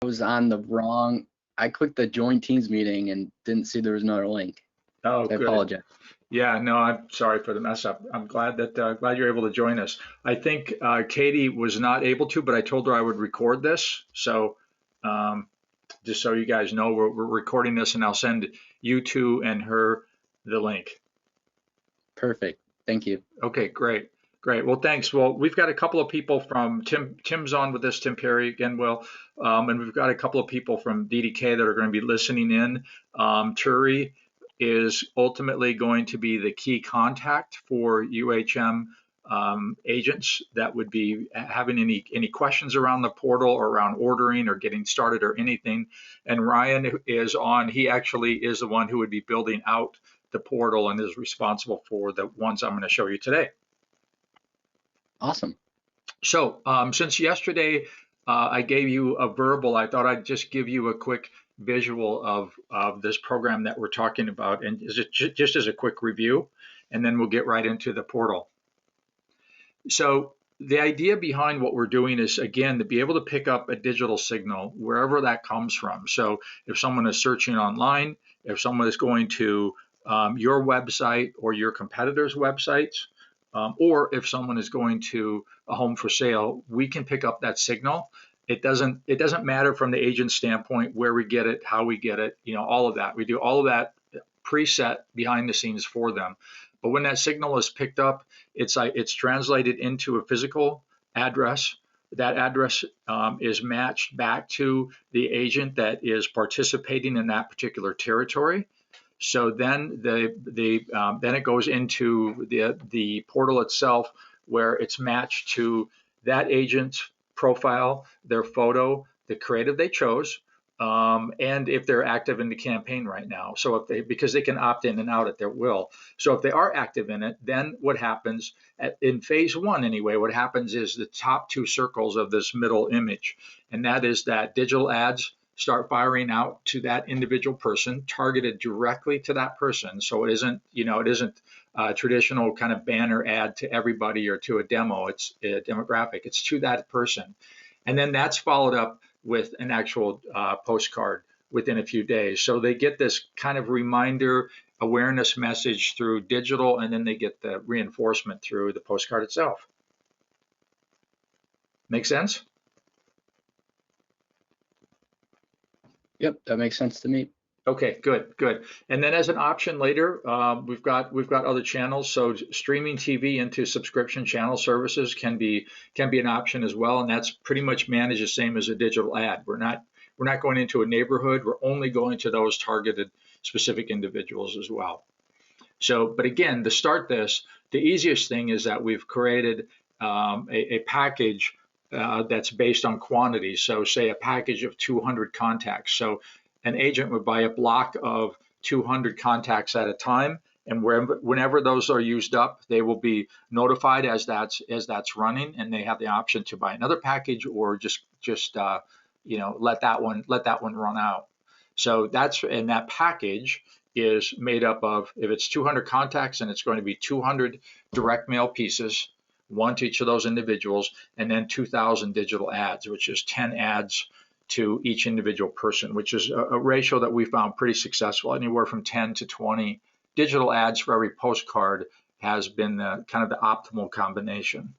was on the wrong, I clicked the join Teams meeting and didn't see there was another link. Oh, I good. apologize. Yeah, no, I'm sorry for the mess up. I'm glad that glad you're able to join us. I think Katie was not able to, but I told her I would record this. So um, just so you guys know, we're recording this, and I'll send you two and her the link. Perfect. Thank you. Okay, great. Great. Well, thanks. Well, we've got a couple of people from Tim's on with us, Tim Perry again, Will, and we've got a couple of people from DDK that are going to be listening in. Turi is ultimately going to be the key contact for UHM agents that would be having any questions around the portal or around ordering or getting started or anything. And Ryan is on. He actually is the one who would be building out the portal and is responsible for the ones I'm going to show you today. Awesome. So since yesterday I gave you a verbal, I thought I'd just give you a quick visual of this program that we're talking about, and just as a quick review, and then we'll get right into the portal. So the idea behind what we're doing is, again, to be able to pick up a digital signal wherever that comes from. So if someone is searching online, if someone is going to your website or your competitors' websites, or if someone is going to a home for sale, we can pick up that signal. It doesn't matter from the agent standpoint where we get it, how we get it, all of that. We do all of that preset behind the scenes for them. But when that signal is picked up, it's translated into a physical address. That address is matched back to the agent that is participating in that particular territory. So then then it goes into the portal itself, where it's matched to that agent's profile, their photo, the creative they chose, and if they're active in the campaign right now. So because they can opt in and out at their will. So if they are active in it, then what happens in phase one anyway, what happens is the top two circles of this middle image, and that is that digital ads start firing out to that individual person, targeted directly to that person. So it isn't a traditional kind of banner ad to everybody or to a demo. It's a demographic. It's to that person. And then that's followed up with an actual postcard within a few days. So they get this kind of reminder awareness message through digital, and then they get the reinforcement through the postcard itself. Make sense? Yep, that makes sense to me. Okay, good. And then as an option later, we've got other channels. So streaming TV into subscription channel services can be an option as well, and that's pretty much managed the same as a digital ad. We're not going into a neighborhood. We're only going to those targeted specific individuals as well. So, but again, to start this, the easiest thing is that we've created a package that's based on quantity. So say a package of 200 contacts. So an agent would buy a block of 200 contacts at a time, and whenever those are used up, they will be notified as that's running, and they have the option to buy another package or just let that one run out. So that package is made up of, if it's 200 contacts, and it's going to be 200 direct mail pieces, one to each of those individuals, and then 2,000 digital ads, which is 10 ads to each individual person, which is a ratio that we found pretty successful. Anywhere from 10 to 20 digital ads for every postcard has been kind of the optimal combination.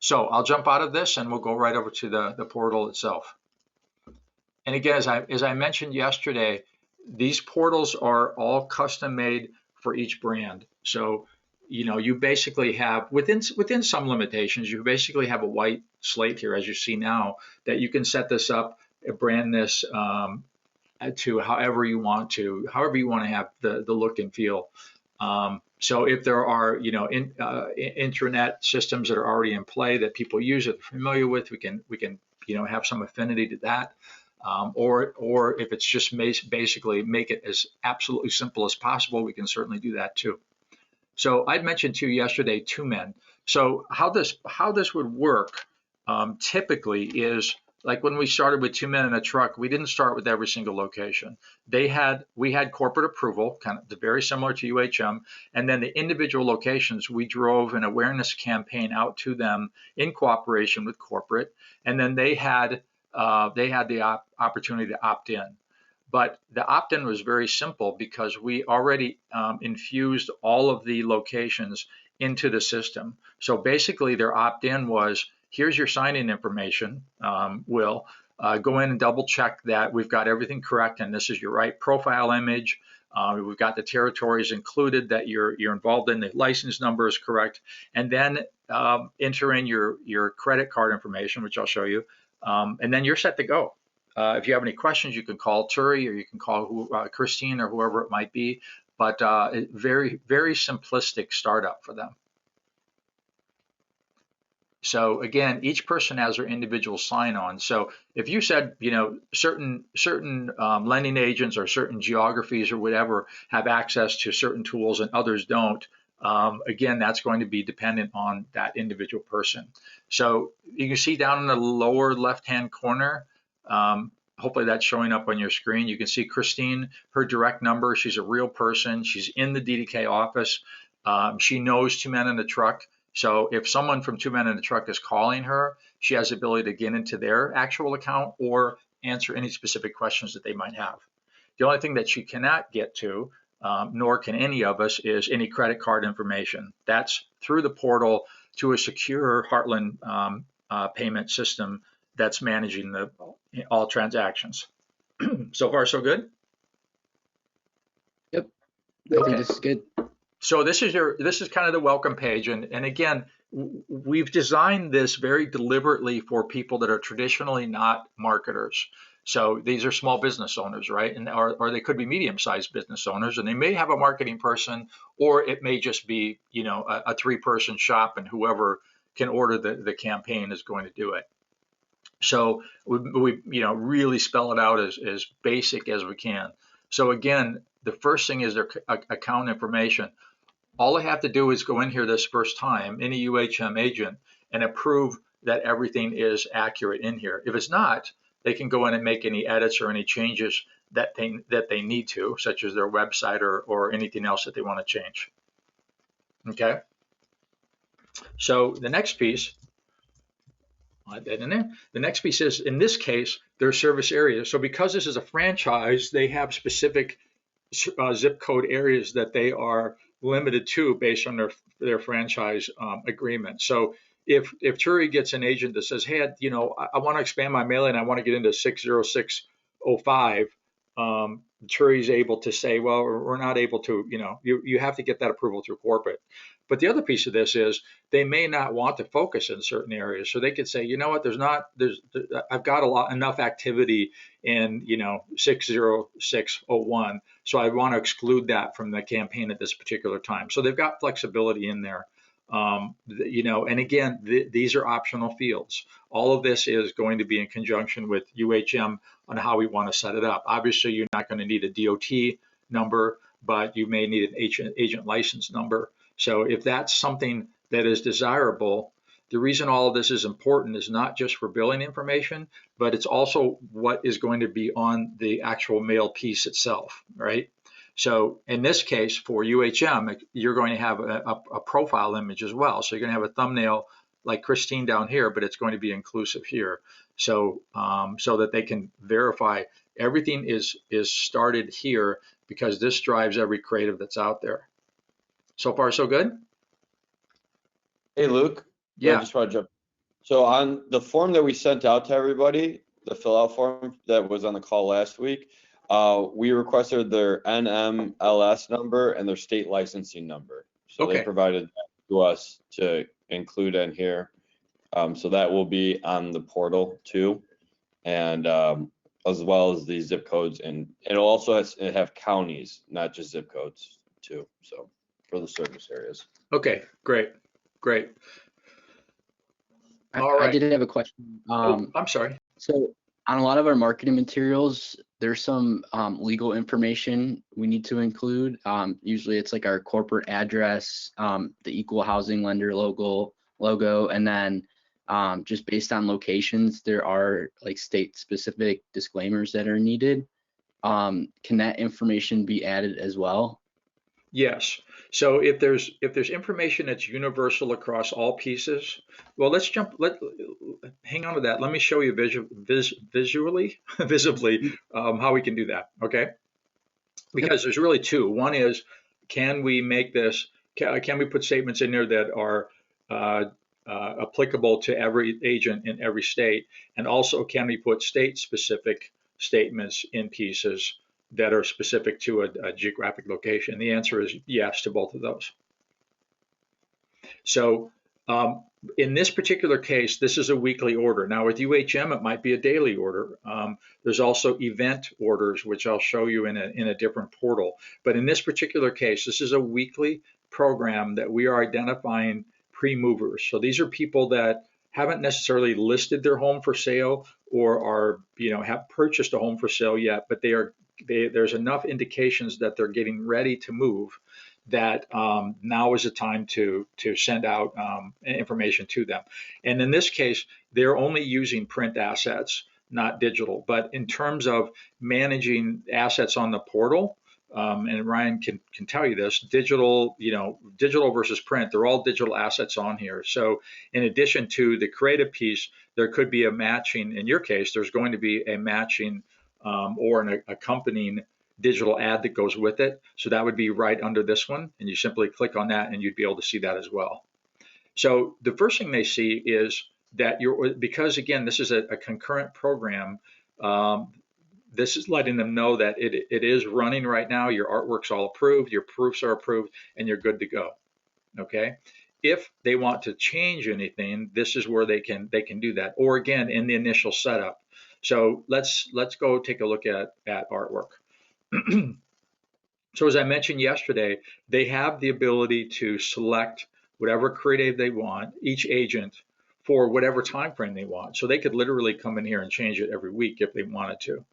So I'll jump out of this and we'll go right over to the portal itself. And again, as I mentioned yesterday, these portals are all custom made for each brand. So you basically have, within some limitations, you basically have a white slate here, as you see now, that you can set this up, brand this to however you want to have the look and feel. So if there are intranet systems that are already in play that people use, that they're familiar with, we can have some affinity to that. Or if it's just basically make it as absolutely simple as possible, we can certainly do that too. So I'd mentioned to you yesterday 2Men. So how this would work typically is, like when we started with 2Men in a truck, we didn't start with every single location. We had corporate approval, kind of very similar to UHM, and then the individual locations, we drove an awareness campaign out to them in cooperation with corporate, and then they had they had the opportunity to opt in. But the opt-in was very simple because we already infused all of the locations into the system. So basically their opt-in was, here's your sign-in information, Will. Go in and double check that we've got everything correct and this is your right profile image. We've got the territories included that you're involved in, the license number is correct, and then enter in your credit card information, which I'll show you, and then you're set to go. If you have any questions, you can call Turi or you can call Christine or whoever it might be, but very, very simplistic startup for them. So again, each person has their individual sign-on. So if you said, you know, certain lending agents or certain geographies or whatever have access to certain tools and others don't, again, that's going to be dependent on that individual person. So you can see down in the lower left-hand corner, hopefully that's showing up on your screen. You can see Christine, her direct number. She's a real person. She's in the DDK office. She knows Two Men in the Truck. So if someone from Two Men in the Truck is calling her, she has the ability to get into their actual account or answer any specific questions that they might have. The only thing that she cannot get to, nor can any of us, is any credit card information. That's through the portal to a secure Heartland payment system that's managing all transactions. So far, so good? Yep, I think this is good. So this is kind of the welcome page, and again, we've designed this very deliberately for people that are traditionally not marketers. So these are small business owners, right? And or they could be medium-sized business owners, and they may have a marketing person, or it may just be, you know, a three-person shop, and whoever can order the campaign is going to do it. So we you know, really spell it out as basic as we can. So again, the first thing is their account information. All they have to do is go in here this first time, any UHM agent, and approve that everything is accurate in here. If it's not, they can go in and make any edits or any changes that they need to, such as their website or anything else that they want to change. Okay. So the next piece, add that in there. The next piece is, in this case, their service areas. So because this is a franchise, they have specific zip code areas that they are limited to based on their franchise agreement. So if Turi gets an agent that says, hey, you know, I want to expand my mailing, I want to get into 60605, Turi's able to say, well, we're not able to, you know, you have to get that approval through corporate. But the other piece of this is they may not want to focus in certain areas. So they could say, you know what, I've got enough activity in, you know, 60601. So I want to exclude that from the campaign at this particular time. So they've got flexibility in there. You know, and again, these are optional fields. All of this is going to be in conjunction with UHM on how we want to set it up. Obviously, you're not going to need a DOT number, but you may need an agent license number. So if that's something that is desirable, the reason all of this is important is not just for billing information, but it's also what is going to be on the actual mail piece itself, right? So in this case, for UHM, you're going to have a profile image as well. So you're going to have a thumbnail like Christine down here, but it's going to be inclusive here. So so that they can verify everything is started here, because this drives every creative that's out there. So far, so good? Hey, Luke. Yeah. I just want to jump. So on the form that we sent out to everybody, the fill out form that was on the call last week, we requested their NMLS number and their state licensing number. So Okay. They provided that to us to include in here. So that will be on the portal too, and as well as the zip codes, and it'll also have counties, not just zip codes too. So for the service areas. Okay, great. All right. I did have a question. I'm sorry. So on a lot of our marketing materials, there's some legal information we need to include. Usually it's like our corporate address, the equal housing lender logo, and then just based on locations, there are like state specific disclaimers that are needed. Can that information be added as well? Yes. So if there's information that's universal across all pieces, well, let's jump. Hang on to that. Let me show you visually, visibly, how we can do that. Okay. Because there's really two. One is, can we make this? Can we put statements in there that are applicable to every agent in every state? And also, can we put state-specific statements in pieces that are specific to a geographic location? The answer is yes to both of those. So in this particular case, this is a weekly order. Now with UHM, it might be a daily order. There's also event orders, which I'll show you in a different portal. But in this particular case, this is a weekly program that we are identifying pre-movers. So these are people that haven't necessarily listed their home for sale or are, have purchased a home for sale yet, but there's enough indications that they're getting ready to move that now is the time to send out information to them. And in this case, they're only using print assets, not digital. But in terms of managing assets on the portal, and Ryan can tell you this, digital versus print, they're all digital assets on here. So in addition to the creative piece, there could be a matching. In your case, there's going to be a matching or an accompanying digital ad that goes with it. So that would be right under this one. And you simply click on that and you'd be able to see that as well. So the first thing they see is that because again, this is a concurrent program, this is letting them know that it is running right now. Your artwork's all approved, your proofs are approved, and you're good to go. Okay. If they want to change anything, this is where they can do that. Or again, in the initial setup. So let's go take a look at artwork. So as I mentioned yesterday, they have the ability to select whatever creative they want, each agent, for whatever time frame they want. So they could literally come in here and change it every week if they wanted to.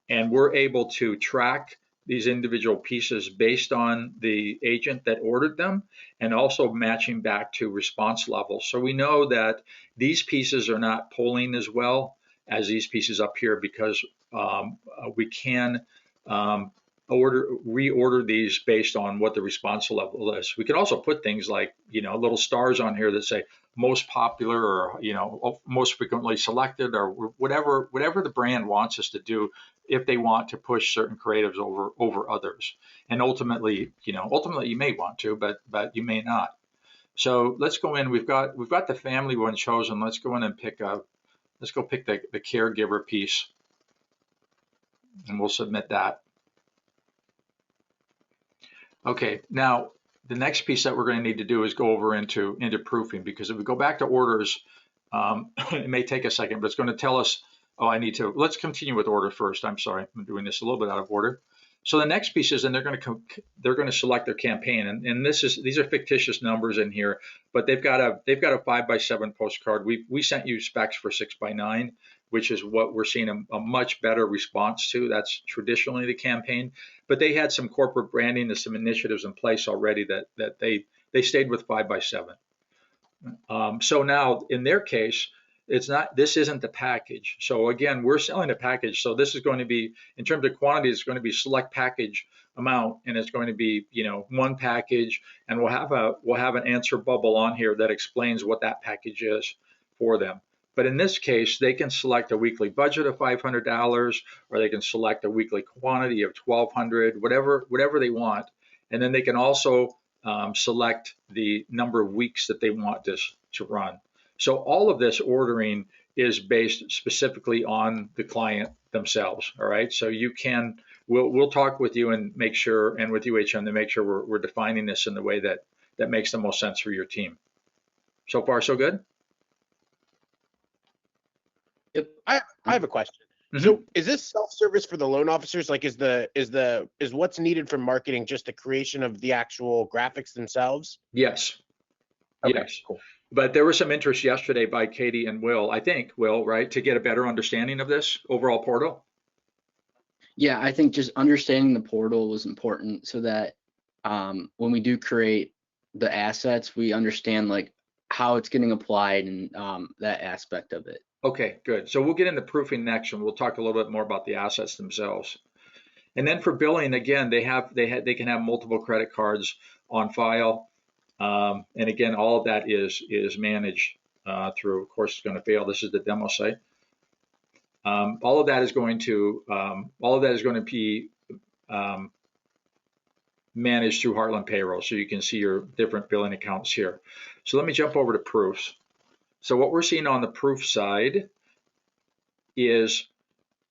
And we're able to track these individual pieces based on the agent that ordered them and also matching back to response levels. So we know that these pieces are not pulling as well as these pieces up here because we can reorder these based on what the response level is. We could also put things like, little stars on here that say most popular or, most frequently selected or whatever the brand wants us to do if they want to push certain creatives over others. And ultimately, you may want to, but you may not. So let's go in. We've got the family one chosen. Let's go in and pick the caregiver piece, and we'll submit that. Okay, now the next piece that we're going to need to do is go over into proofing, because if we go back to orders, it may take a second, but it's going to tell us, let's continue with order first. I'm sorry, I'm doing this a little bit out of order. So the next piece is, and they're going to select their campaign, and these are fictitious numbers in here, but they've got a 5x7 postcard. We sent you specs for 6x9, which is what we're seeing a much better response to. That's traditionally the campaign, but they had some corporate branding and some initiatives in place already that they stayed with 5x7. So now in their case, this isn't the package. So again, we're selling a package. So this is going to be, in terms of quantity, it's going to be select package amount, and it's going to be, one package, and we'll have an answer bubble on here that explains what that package is for them. But in this case, they can select a weekly budget of $500, or they can select a weekly quantity of 1,200, whatever they want. And then they can also select the number of weeks that they want this to run. So all of this ordering is based specifically on the client themselves. All right. So we'll talk with you and make sure, and with UHM to make sure we're defining this in the way that makes the most sense for your team. So far, so good? Yep. I have a question. Mm-hmm. So is this self-service for the loan officers? Like is what's needed for marketing just the creation of the actual graphics themselves? Yes. Okay, yes. Cool. But there was some interest yesterday by Katie and Will, right, to get a better understanding of this overall portal. Yeah, I think just understanding the portal was important so that when we do create the assets, we understand like how it's getting applied and that aspect of it. Okay, good. So we'll get into proofing next, and we'll talk a little bit more about the assets themselves. And then for billing, again, they can have multiple credit cards on file. And again, all of that is managed through, of course, it's going to fail. This is the demo site. All of that is going to be managed through Heartland Payroll, so you can see your different billing accounts here. So let me jump over to proofs. So what we're seeing on the proof side is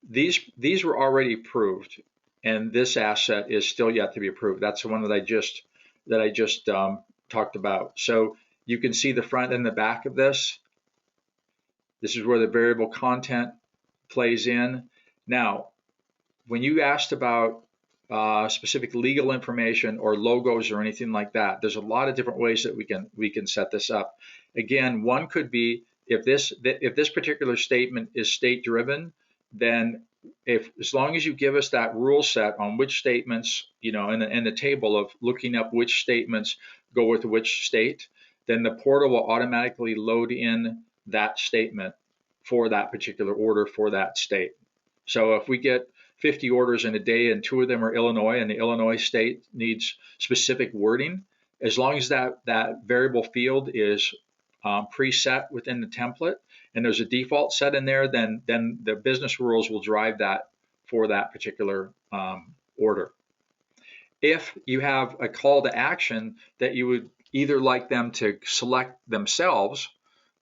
these were already approved, and this asset is still yet to be approved. That's the one that I just talked about. So you can see the front and the back of this. This is where the variable content plays in. Now, when you asked about specific legal information or logos or anything like that, there's a lot of different ways that we can set this up. Again, one could be if this particular statement is state driven, then as long as you give us that rule set on which statements, in the table of looking up which statements go with which state, then the portal will automatically load in that statement for that particular order for that state. So if we get 50 orders in a day and 2 of them are Illinois, and the Illinois state needs specific wording, as long as that variable field is preset within the template and there's a default set in there, then the business rules will drive that for that particular order. If you have a call to action that you would either like them to select themselves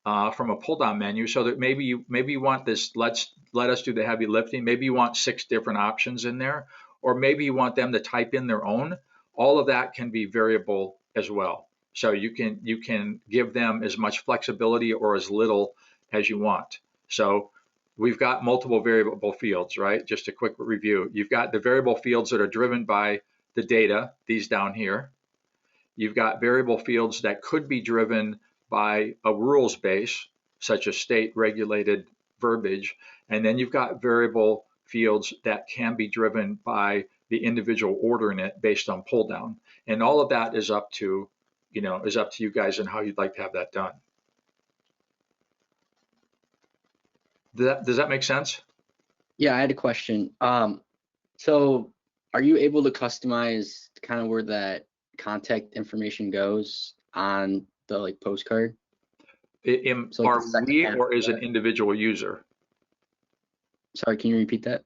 from a pull-down menu, so that maybe you want this, let us do the heavy lifting. Maybe you want 6 different options in there, or maybe you want them to type in their own. All of that can be variable as well. So you can give them as much flexibility or as little as you want. So we've got multiple variable fields, right? Just a quick review. You've got the variable fields that are driven by the data, these down here. You've got variable fields that could be driven by a rules base, such as state regulated verbiage. And then you've got variable fields that can be driven by the individual order in it based on pull down. And all of that is up to you guys and how you'd like to have that done. Does that make sense? Yeah, I had a question. So are you able to customize kind of where that contact information goes on the postcard? So are we, or is an individual user? Sorry, can you repeat that?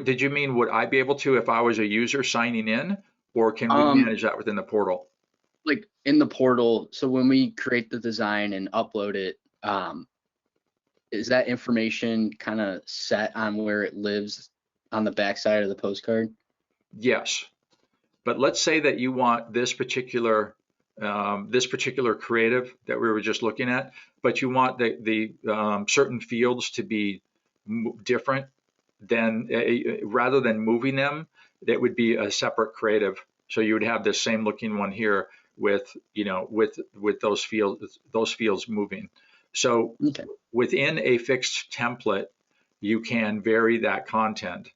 Did you mean would I be able to if I was a user signing in, or can we manage that within the portal? Like in the portal, so when we create the design and upload it, is that information kind of set on where it lives on the backside of the postcard? Yes, but let's say that you want this particular creative that we were just looking at, but you want the certain fields to be different. Then rather than moving them, that would be a separate creative. So you would have the same looking one here with those fields moving. So okay. Within a fixed template, you can vary that content.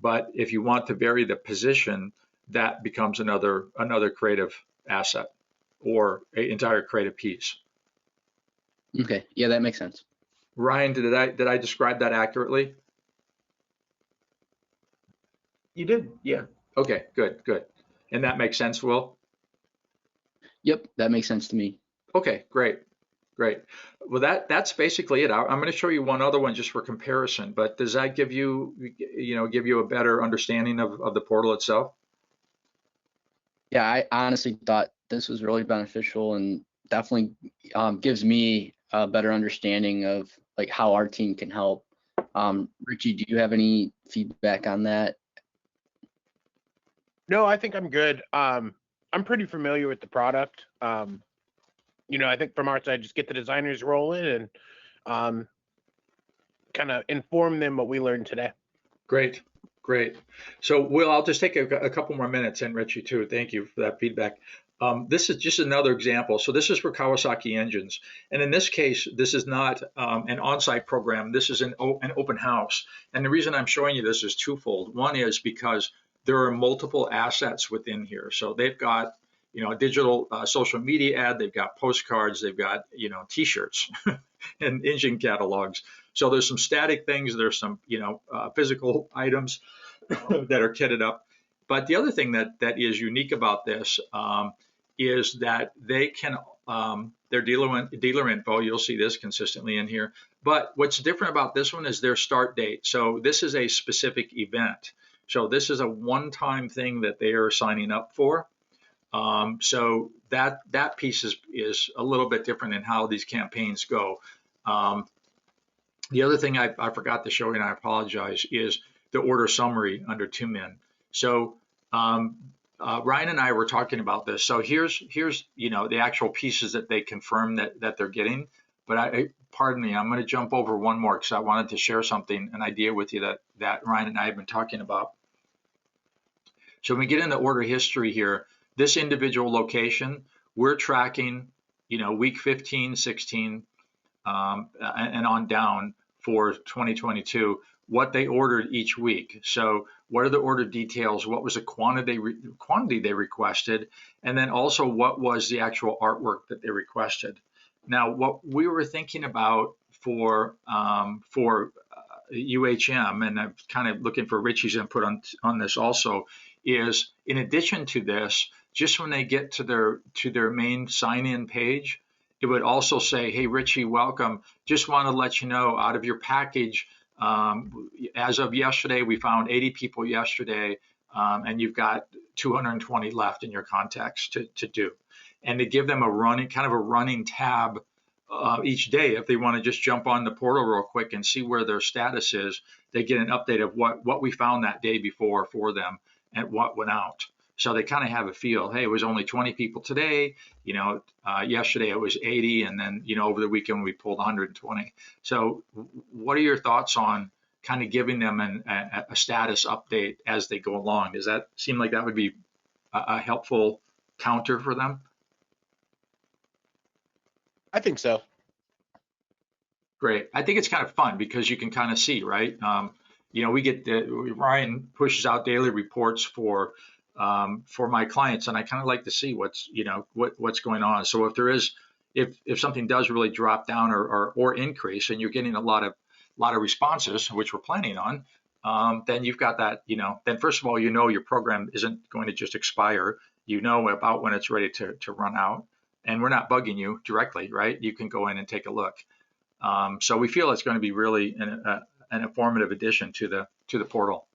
But if you want to vary the position, that becomes another creative asset or an entire creative piece. Okay, yeah, that makes sense. Ryan, did I describe that accurately? You did, yeah. Okay, good. And that makes sense, Will? Yep, that makes sense to me. Okay, great. Well, that's basically it. I'm going to show you one other one just for comparison, but does that give you a better understanding of the portal itself? Yeah, I honestly thought this was really beneficial and definitely gives me a better understanding of how our team can help. Richie, do you have any feedback on that? No, I think I'm good. I'm pretty familiar with the product. I think from our side, just get the designers rolling and kind of inform them what we learned today. Great. So, Will, I'll just take a couple more minutes, and Richie too. Thank you for that feedback. This is just another example. So this is for Kawasaki engines. And in this case, this is not an on-site program. This is an open house. And the reason I'm showing you this is twofold. One is because there are multiple assets within here. So they've got a digital social media ad, they've got postcards, they've got t-shirts and engine catalogs. So there's some static things, there's some physical items, that are kitted up. But the other thing that is unique about this is that they can their dealer info. You'll see this consistently in here. But what's different about this one is their start date. So this is a specific event. So this is a one-time thing that they are signing up for. So that piece is a little bit different in how these campaigns go. The other thing I forgot to show you, and I apologize, is the order summary under 2 min. So Ryan and I were talking about this. So here's the actual pieces that they confirm that they're getting. But pardon me, I'm going to jump over one more because I wanted to share an idea with you that Ryan and I have been talking about. So when we get into order history here, this individual location, we're tracking, week 15, 16, and on down for 2022, what they ordered each week. So what are the order details? What was the quantity they requested? And then also what was the actual artwork that they requested? Now, what we were thinking about for UHM, and I'm kind of looking for Richie's input on this also, is in addition to this, just when they get to their main sign-in page, it would also say, hey, Richie, welcome. Just want to let you know, out of your package, as of yesterday, we found 80 people yesterday, and you've got 220 left in your contacts to do. And to give them a running tab each day, if they want to just jump on the portal real quick and see where their status is, they get an update of what we found that day before for them and what went out. So they kind of have a feel. Hey, it was only 20 people today. Yesterday it was 80, and then over the weekend we pulled 120. So, what are your thoughts on kind of giving them a status update as they go along? Does that seem like that would be a helpful counter for them? I think so. Great. I think it's kind of fun because you can kind of see, right? We get Ryan pushes out daily reports for my clients, and I kind of like to see what's going on. So if something does really drop down or increase, and you're getting a lot of responses, which we're planning on, then you've got that. Then first of all, your program isn't going to just expire. About when it's ready to run out, and we're not bugging you directly, right? You can go in and take a look. So we feel it's going to be really an informative addition to the portal.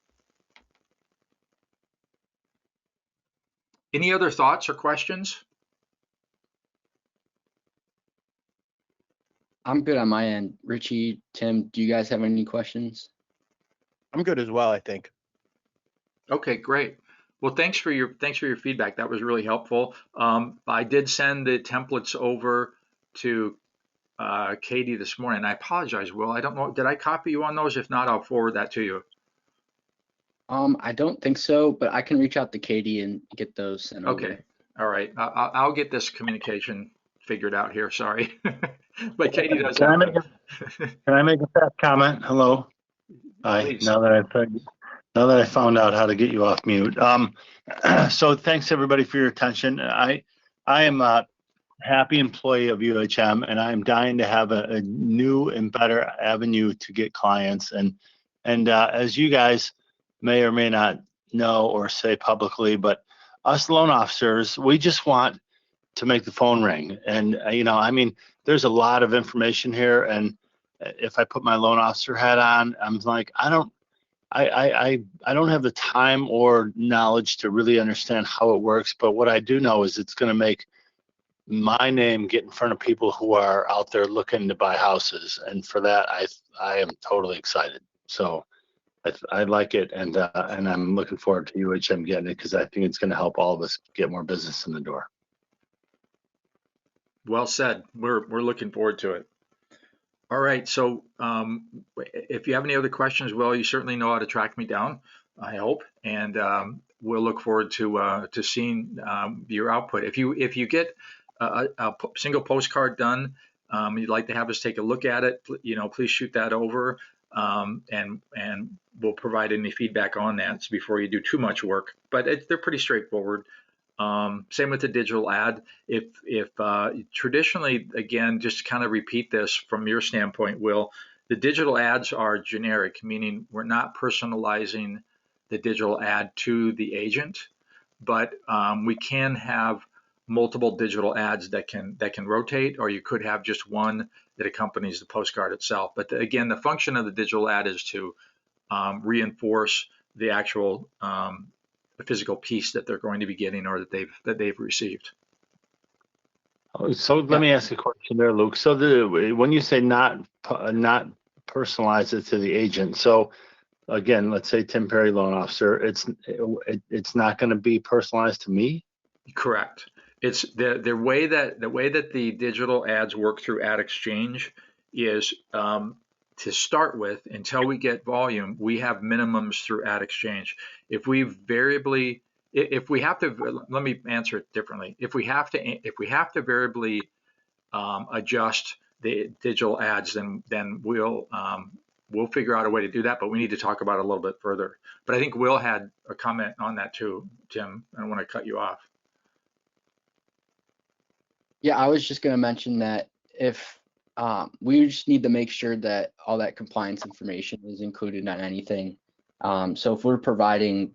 Any other thoughts or questions? I'm good on my end. Richie, Tim, do you guys have any questions? I'm good as well, I think. Okay, great. Well, thanks for your feedback. That was really helpful. I did send the templates over to Katie this morning. I apologize, Will. I don't know. Did I copy you on those? If not, I'll forward that to you. I don't think so, but I can reach out to Katie and get those sent over. Okay. All right. I'll get this communication figured out here. Sorry. But Katie does have it. Can I make a fast comment? Hello. Hi. Please. Now that I found out how to get you off mute. So thanks everybody for your attention. I am a happy employee of UHM, and I'm dying to have a new and better avenue to get clients. And as you guys may or may not know or say publicly, but us loan officers, we just want to make the phone ring. And there's a lot of information here, and if I put my loan officer hat on, I'm like, I don't have the time or knowledge to really understand how it works, but what I do know is it's going to make my name get in front of people who are out there looking to buy houses, and for that I am totally excited. So I like it, and I'm looking forward to UHM getting it because I think it's going to help all of us get more business in the door. Well said. We're looking forward to it. All right. So if you have any other questions, well, you certainly know how to track me down, I hope, and we'll look forward to seeing your output. If you get a single postcard done, you'd like to have us take a look at it, please shoot that over, and we'll provide any feedback on that before you do too much work. But they're pretty straightforward. Same with the digital ad. If traditionally, again, just to kind of repeat this from your standpoint, Will, the digital ads are generic, meaning we're not personalizing the digital ad to the agent, but we can have multiple digital ads that can rotate, or you could have just one that accompanies the postcard itself. But again, the function of the digital ad is to reinforce the actual the physical piece that they're going to be getting or that they've received. So let me ask a question there, Luke. So when you say not personalize it to the agent, so again, let's say Tim Perry, loan officer, it's not going to be personalized to me? Correct. It's the way that the digital ads work through Ad Exchange is to start with, until we get volume, we have minimums through Ad Exchange. If we have to, let me answer it differently. If we have to variably adjust the digital ads, then we'll figure out a way to do that, but we need to talk about it a little bit further. But I think Will had a comment on that too, Tim. I don't want to cut you off. Yeah, I was just going to mention that if we just need to make sure that all that compliance information is included on anything. So if we're providing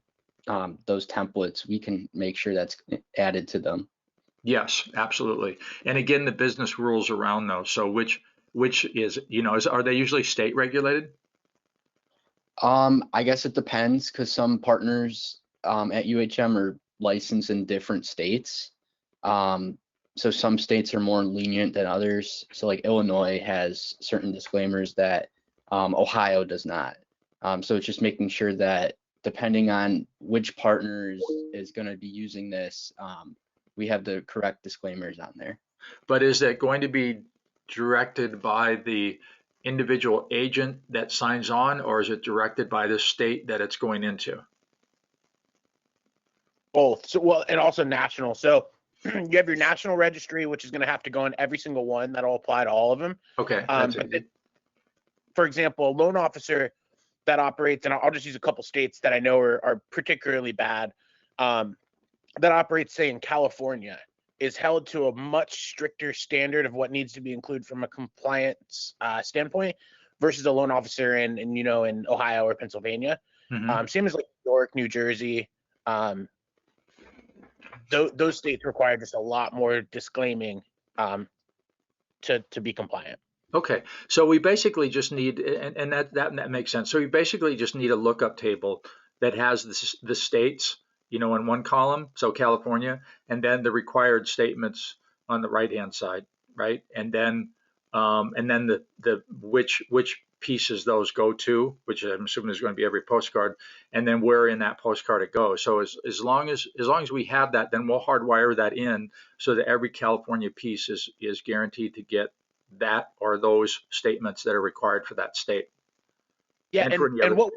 those templates, we can make sure that's added to them. Yes, absolutely. And again, the business rules around those. So which is, are they usually state regulated? I guess it depends, because some partners at UHM are licensed in different states. So some states are more lenient than others. So like Illinois has certain disclaimers that Ohio does not. So it's just making sure that depending on which partner is going to be using this, we have the correct disclaimers on there. But is that going to be directed by the individual agent that signs on, or is it directed by the state that it's going into? Both. So, well, and also national. So you have your national registry, which is going to have to go in every single one. That'll apply to all of them. Okay. For example, a loan officer that operates, and I'll just use a couple states that I know are particularly bad, that operates, say, in California, is held to a much stricter standard of what needs to be included from a compliance standpoint versus a loan officer in Ohio or Pennsylvania. Mm-hmm. Same as like New York, New Jersey. Those states require just a lot more disclaiming to be compliant. Okay, so we basically just need, and that makes sense. So we basically just need a lookup table that has the states, in one column, so California, and then the required statements on the right-hand side, right? And then the which pieces those go to, which I'm assuming is going to be every postcard, and then where in that postcard it goes. So as long as we have that, then we'll hardwire that in so that every California piece is guaranteed to get that or those statements that are required for that state. Yeah, and what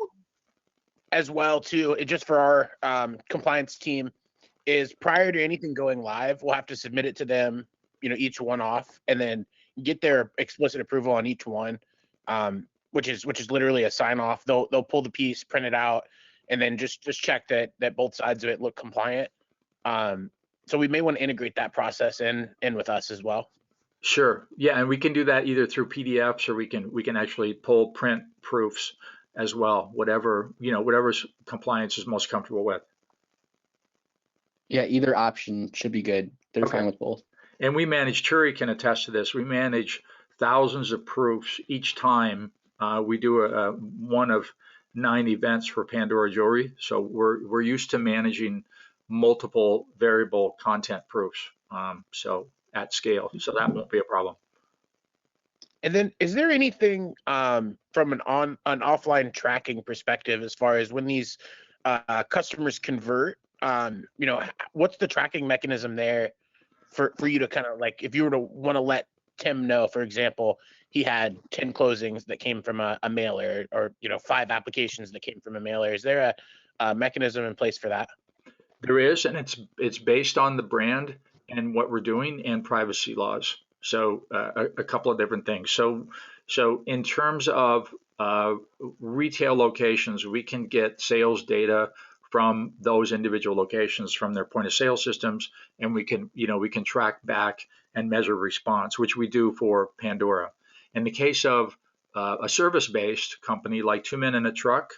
as well too, just for our compliance team, is prior to anything going live, we'll have to submit it to them, each one off, and then get their explicit approval on each one, which is literally a sign off. They'll pull the piece, print it out, and then just check that both sides of it look compliant. So we may want to integrate that process in with us as well. Sure. Yeah, and we can do that either through PDFs, or we can actually pull print proofs as well, whatever's compliance is most comfortable with. Yeah, either option should be good. They're Okay. fine with both. And we manage, Turi can attest to this, we manage thousands of proofs each time we do a one of 9 events for Pandora Jewelry. So we're used to managing multiple variable content proofs, so at scale. So that won't be a problem. And then, is there anything from an offline tracking perspective as far as when these customers convert? What's the tracking mechanism there for you to kind of, like, if you were to want to let Tim know, for example, he had 10 closings that came from a mailer, or 5 applications that came from a mailer. Is there a mechanism in place for that? There is, and it's based on the brand and what we're doing and privacy laws. So a couple of different things. So in terms of retail locations, we can get sales data from those individual locations from their point of sale systems, and we can track back and measure response, which we do for Pandora. In the case of a service-based company like 2 Men in a Truck,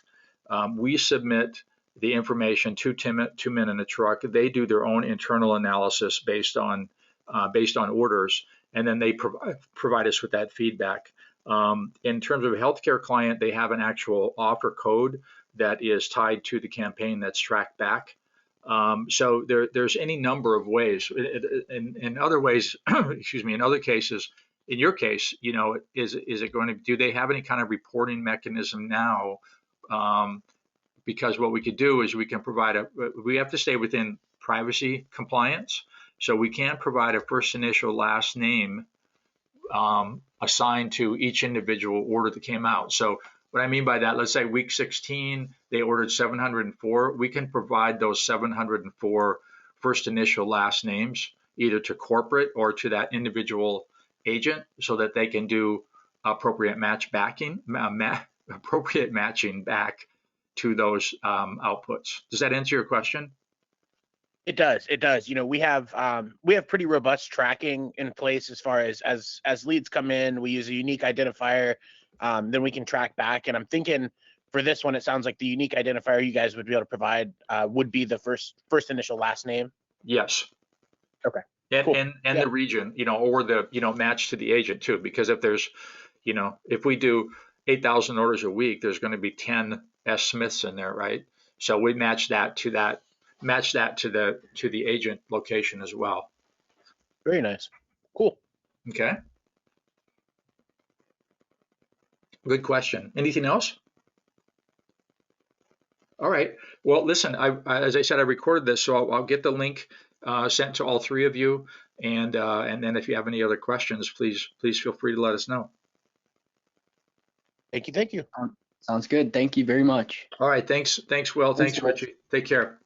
we submit the information to two men in a truck. They do their own internal analysis based on orders, and then they provide us with that feedback. In terms of a healthcare client, they have an actual offer code that is tied to the campaign that's tracked back. So there's any number of ways. In other ways, excuse me, in other cases, in your case, you know, is it going to, do they have any kind of reporting mechanism now? Because what we could do is we can provide we have to stay within privacy compliance. So we can provide a first initial last name assigned to each individual order that came out. So what I mean by that, let's say week 16, they ordered 704. We can provide those 704 first initial last names either to corporate or to that individual agent so that they can do appropriate matching back to those outputs. Does that answer your question? It does. It does. You know, we have pretty robust tracking in place as far as leads come in. We use a unique identifier, then we can track back. And I'm thinking for this one, it sounds like the unique identifier you guys would be able to provide would be the first initial last name. Yes. Okay. And cool. and Yeah. the region, you know, or the, you know, match to the agent too, because if there's, you know, if we do 8,000 orders a week, there's going to be 10 S. Smiths in there, right? So we match that to the agent location as well. Very nice. Cool. Okay. Good question. Anything else? All right. Well, listen, as I said, I recorded this, so I'll get the link sent to all three of you. And then if you have any other questions, please feel free to let us know. Thank you. Sounds good. Thank you very much. All right. Thanks, Will. Thanks, Thanks, Will. Richie. Take care.